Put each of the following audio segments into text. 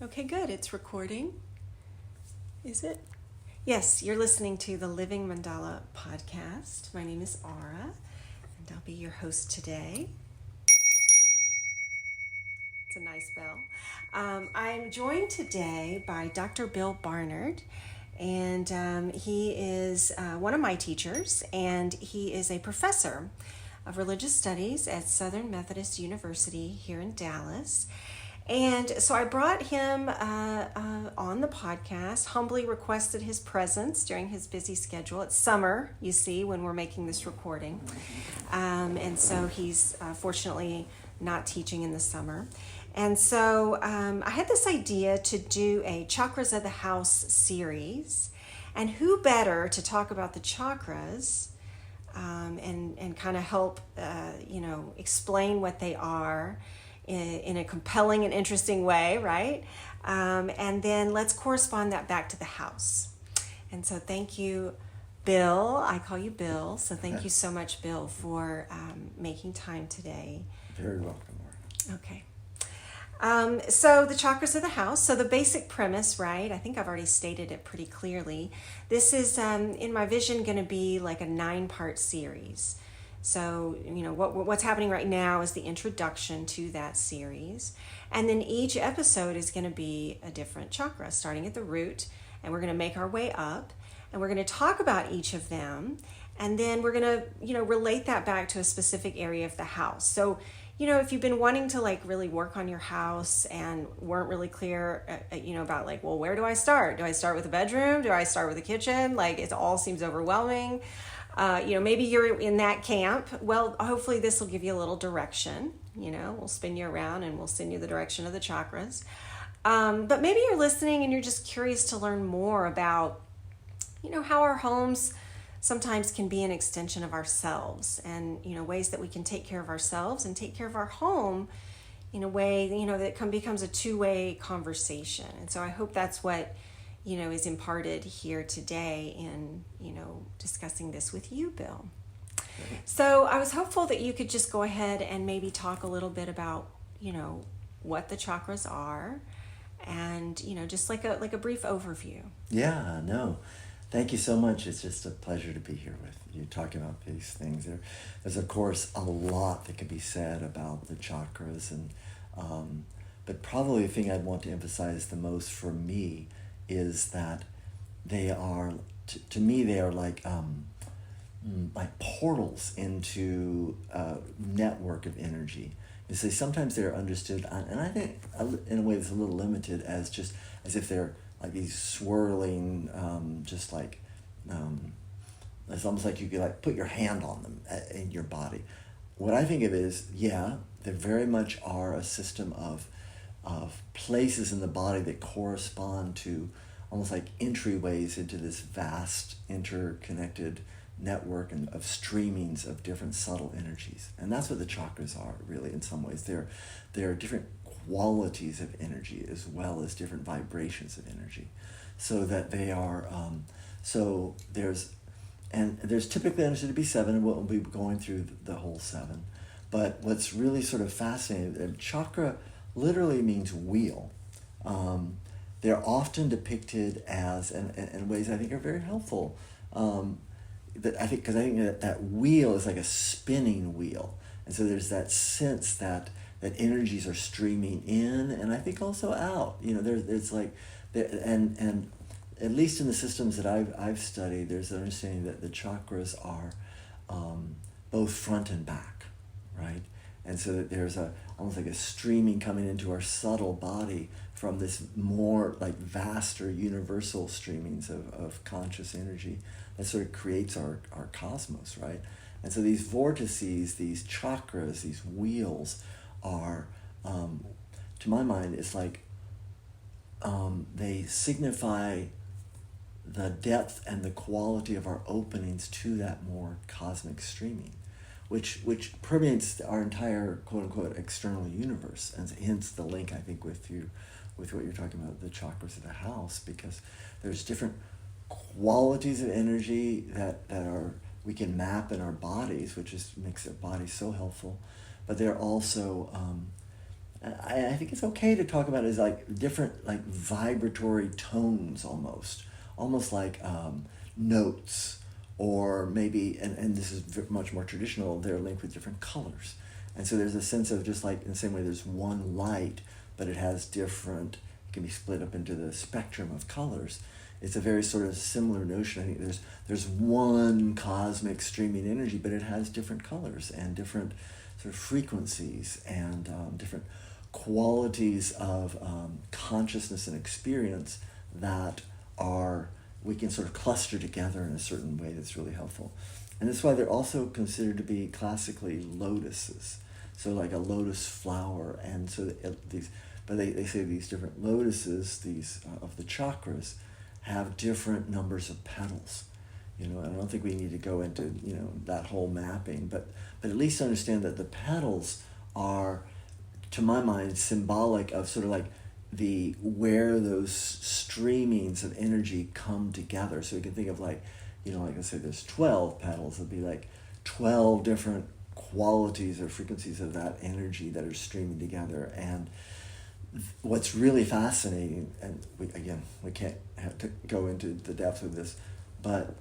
Okay, good. It's recording. Is it? Yes, you're listening to the Living Mandala podcast. My name is Aura, and I'll be your host today. It's a nice bell. I'm joined today by Dr. Bill Barnard, and he is one of my teachers, and he is a professor of religious studies at Southern Methodist University here in Dallas. And so I brought him on the podcast, humbly requested his presence during his busy schedule. It's summer, you see, when we're making this recording. And so he's fortunately not teaching in the summer. And so I had this idea to do a Chakras of the House series. And who better to talk about the chakras and kind of help, explain what they are in a compelling and interesting way, right? And then let's correspond that back to the house. And so thank you, Bill. I call you Bill. So thank you so much, Bill, for making time today. Very welcome, Laura. Okay. So the chakras of the house. So the basic premise, right? I think I've already stated it pretty clearly. This is, in my vision, going to be like a 9-part series. So, what's happening right now is the introduction to that series. And then each episode is going to be a different chakra, starting at the root. And we're going to make our way up. And we're going to talk about each of them. And then we're going to, relate that back to a specific area of the house. So, if you've been wanting to really work on your house and weren't really clear, about where do I start? Do I start with the bedroom? Do I start with the kitchen? It all seems overwhelming. Maybe you're in that camp. Well, hopefully this will give you a little direction. We'll spin you around and we'll send you the direction of the chakras. But maybe you're listening and you're just curious to learn more about, how our homes sometimes can be an extension of ourselves and, ways that we can take care of ourselves and take care of our home in a way, that becomes a two-way conversation. And so I hope that's what is imparted here today in, discussing this with you, Bill. So I was hopeful that you could just go ahead and maybe talk a little bit about, what the chakras are and, just like a brief overview. Yeah, no. Thank you so much. It's just a pleasure to be here with you talking about these things. There's, of course, a lot that can be said about the chakras, and but probably the thing I'd want to emphasize the most for me is that they are, to me, they are like portals into a network of energy. You see, sometimes they're understood, and I think in a way that's a little limited, as if they're like these swirling, it's almost like you could put your hand on them in your body. What I think of is, they very much are a system of places in the body that correspond to almost like entryways into this vast interconnected network and of streamings of different subtle energies. And that's what the chakras are, really, in some ways. They're different qualities of energy as well as different vibrations of energy, so that they are there's typically understood to be 7, and we'll be going through the whole 7. But what's really sort of fascinating, chakra literally means wheel. They're often depicted as, in ways I think are very helpful, because I think that wheel is like a spinning wheel, and so there's that sense that energies are streaming in, and I think also out. And at least in the systems that I've studied, there's an understanding that the chakras are both front and back, right? And so that there's almost like a streaming coming into our subtle body from this more like vaster universal streamings of conscious energy that sort of creates our cosmos, right? And so these vortices, these chakras, these wheels are, to my mind, it's like they signify the depth and the quality of our openings to that more cosmic streaming, which permeates our entire quote-unquote external universe, and hence the link, I think, with what you're talking about, the chakras of the house, because there's different qualities of energy that are we can map in our bodies, which makes our bodies so helpful, but they're also I think it's okay to talk about it as like different like vibratory tones almost like notes, or maybe, and this is much more traditional, they're linked with different colors. And so there's a sense of just like in the same way there's one light, but it has different, it can be split up into the spectrum of colors. It's a very sort of similar notion. I think there's one cosmic streaming energy, but it has different colors and different sort of frequencies and different qualities of consciousness and experience that we can sort of cluster together in a certain way that's really helpful. And that's why they're also considered to be classically lotuses. So like a lotus flower, and so they say these different lotuses, these of the chakras, have different numbers of petals. And I don't think we need to go into that whole mapping, but at least understand that the petals are, to my mind, symbolic of sort of like where those streamings of energy come together. So you can think of like I say there's 12 petals. It'd be like 12 different qualities or frequencies of that energy that are streaming together. And what's really fascinating, and we can't have to go into the depth of this, but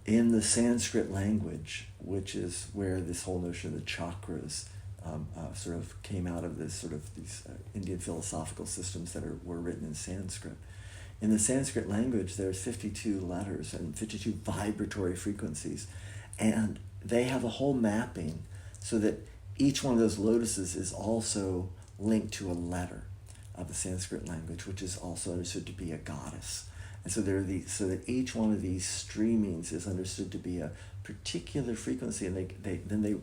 in the Sanskrit language, which is where this whole notion of the chakras sort of came out of, this sort of these Indian philosophical systems that were written in Sanskrit. In the Sanskrit language, there's 52 letters and 52 vibratory frequencies, and they have a whole mapping so that each one of those lotuses is also linked to a letter of the Sanskrit language, which is also understood to be a goddess. And so so that each one of these streamings is understood to be a particular frequency, and they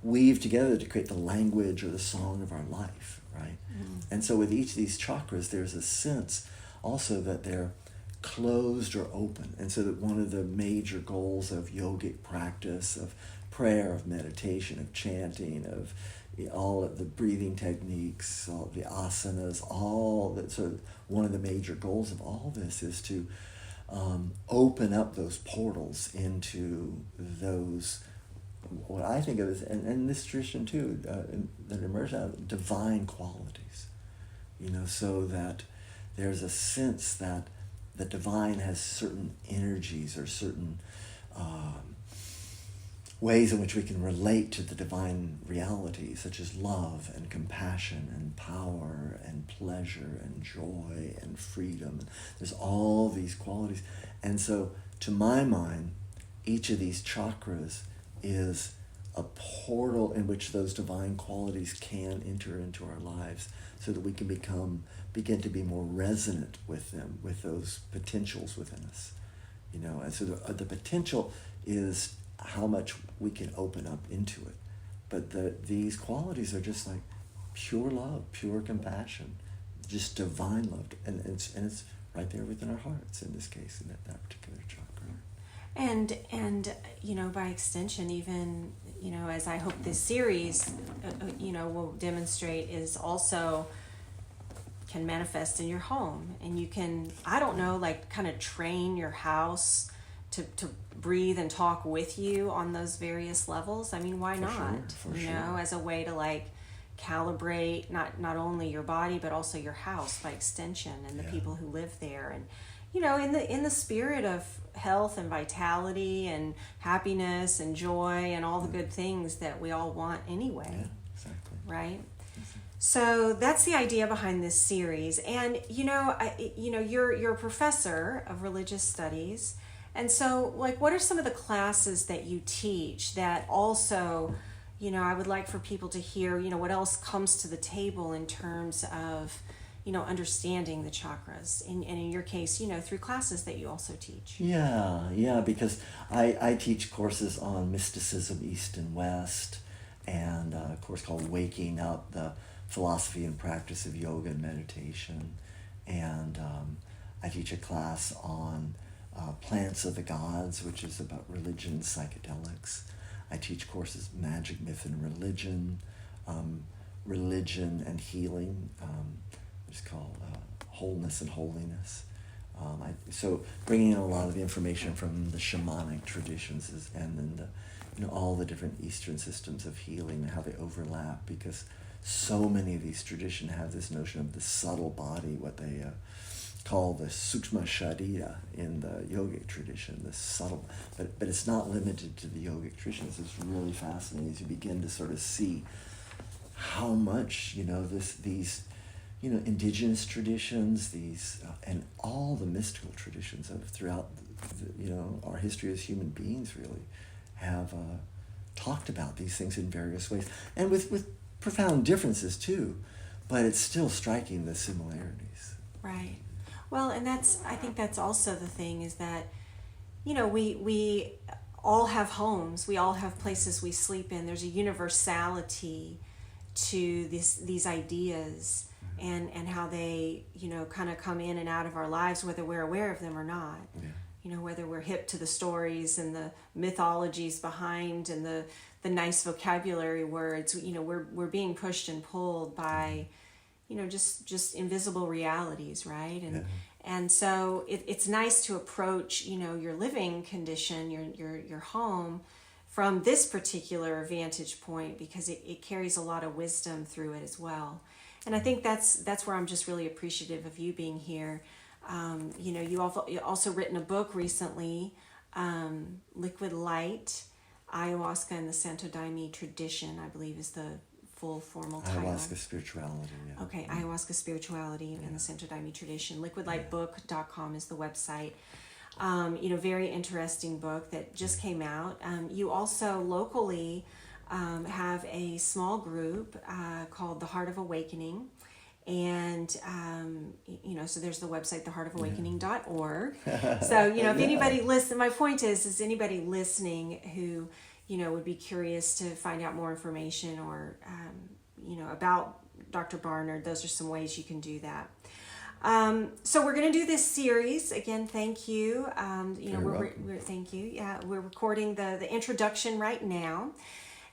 weave together to create the language or the song of our life, right? And so with each of these chakras, there's a sense also that they're closed or open. And so that one of the major goals of yogic practice, of prayer, of meditation, of chanting, of all of the breathing techniques, all the asanas, all that, sort of one of the major goals of all this is to open up those portals into those, what I think of as, and this tradition too, that emerged out of divine qualities, so that there's a sense that the divine has certain energies or certain ways in which we can relate to the divine reality, such as love and compassion and power and pleasure and joy and freedom. There's all these qualities. And so, to my mind, each of these chakras is a portal in which those divine qualities can enter into our lives, so that we can begin to be more resonant with them, with those potentials within us. And so the potential is how much we can open up into it. But these qualities are just like pure love, pure compassion, just divine love. And it's right there within our hearts, in this case, in that particular chakra. And by extension, even, as I hope this series, will demonstrate, is also can manifest in your home. And you can, I don't know, like kind of train your house to breathe and talk with you on those various levels. I mean, why not? For sure. As a way to like calibrate not only your body but also your house by extension, and the people who live there, and in the spirit of health and vitality and happiness and joy and all the good things that we all want anyway. Yeah, exactly. Right? So that's the idea behind this series. And you're a professor of religious studies. And so, like, what are some of the classes that you teach that also, I would like for people to hear, what else comes to the table in terms of, understanding the chakras, and in your case, through classes that you also teach. Yeah, because I teach courses on mysticism, East and West, and a course called Waking Up, the philosophy and practice of yoga and meditation. And I teach a class on Plants of the Gods, which is about religion and psychedelics. I teach courses Magic, Myth, and Religion, Religion and Healing, it's called Wholeness and Holiness. So bringing in a lot of the information from the shamanic traditions and then all the different Eastern systems of healing and how they overlap, because so many of these traditions have this notion of the subtle body, what they call the sukshma sharira in the yogic tradition, the subtle, but it's not limited to the yogic traditions. It's really fascinating as you begin to sort of see how much, these indigenous traditions, these and all the mystical traditions of throughout our history as human beings really have talked about these things in various ways, and with profound differences too, but it's still striking the similarities. Right. Well, and I think that's also the thing, is that, we all have homes, we all have places we sleep in. There's a universality to these ideas and how they, kind of come in and out of our lives, whether we're aware of them or not. Yeah. Whether we're hip to the stories and the mythologies behind and the nice vocabulary words, we're being pushed and pulled by, just invisible realities, right? And so it's nice to approach, your living condition, your home, from this particular vantage point, because it carries a lot of wisdom through it as well. And I think that's where I'm just really appreciative of you being here. You also written a book recently, Liquid Light, Ayahuasca and the Santo Daime Tradition, I believe is the full formal title. Ayahuasca Spirituality, yeah. Okay, Ayahuasca Spirituality and the Santo Daime Tradition. Liquidlightbook.com is the website. Very interesting book that just came out. You also locally have a small group called The Heart of Awakening. And, so there's the website, theheartofawakening.org. So, if anybody my point is anybody listening who, would be curious to find out more information or, about Dr. Barnard, those are some ways you can do that. So we're going to do this series again. Thank you. We're thank you. Yeah, we're recording the introduction right now.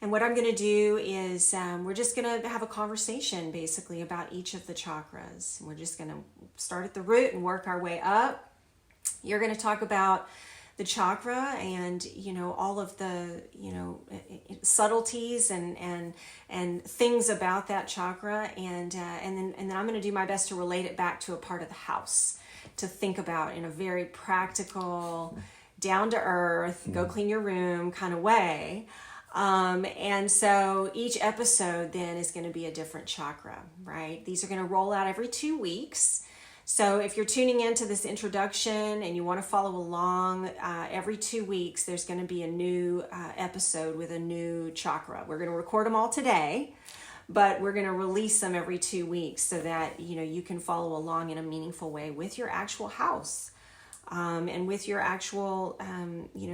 And what I'm going to do is we're just going to have a conversation basically about each of the chakras. We're just going to start at the root and work our way up. You're going to talk about the chakra and, all of the, subtleties and things about that chakra. And then I'm going to do my best to relate it back to a part of the house to think about in a very practical, down to earth, go clean your room kind of way. And so each episode then is going to be a different chakra, right? These are going to roll out every 2 weeks. So if you're tuning into this introduction and you want to follow along, every 2 weeks, there's going to be a new episode with a new chakra. We're going to record them all today, but we're going to release them every 2 weeks so that, you can follow along in a meaningful way with your actual house, and with your actual,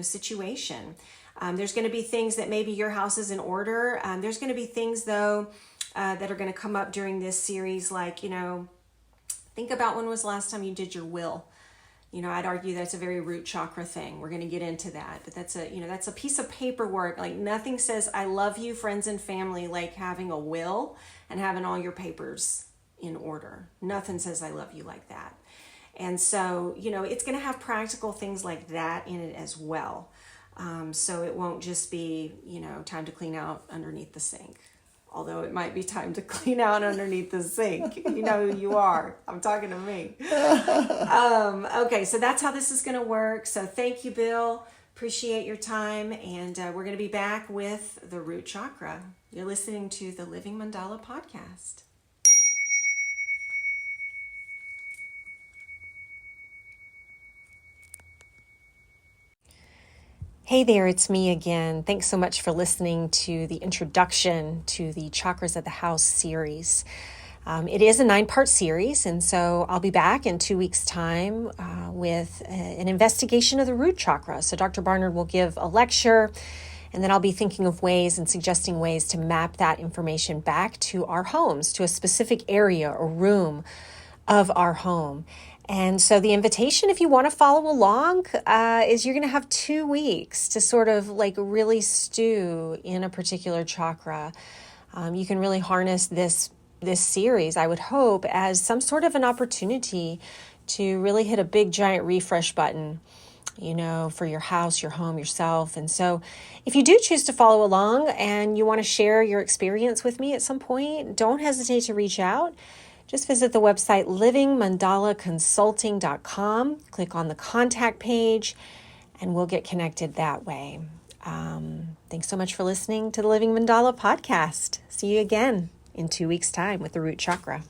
situation. There's going to be things that maybe your house is in order. There's going to be things, though, that are going to come up during this series, like, think about when was the last time you did your will. I'd argue that's a very root chakra thing. We're going to get into that. But that's a piece of paperwork. Like, nothing says I love you, friends and family, like having a will and having all your papers in order. Nothing says I love you like that. And so, it's going to have practical things like that in it as well. So it won't just be, time to clean out underneath the sink. Although it might be time to clean out underneath the sink. You know who you are. I'm talking to me. Okay, so that's how this is going to work. So thank you, Bill. Appreciate your time. And we're going to be back with the root chakra. You're listening to the Living Mandala podcast. Hey there, it's me again. Thanks so much for listening to the introduction to the Chakras of the House series. It is a 9-part series, and so I'll be back in 2 weeks' time with an investigation of the root chakra. So Dr. Barnard will give a lecture, and then I'll be thinking of ways and suggesting ways to map that information back to our homes, to a specific area or room of our home. And so the invitation, if you want to follow along, is you're going to have 2 weeks to sort of like really stew in a particular chakra. You can really harness this series, I would hope, as some sort of an opportunity to really hit a big giant refresh button for your house, your home, yourself. And so if you do choose to follow along and you want to share your experience with me at some point, don't hesitate to reach out. Just visit the website livingmandalaconsulting.com, click on the contact page, and we'll get connected that way. Thanks so much for listening to the Living Mandala podcast. See you again in 2 weeks' time with the Root Chakra.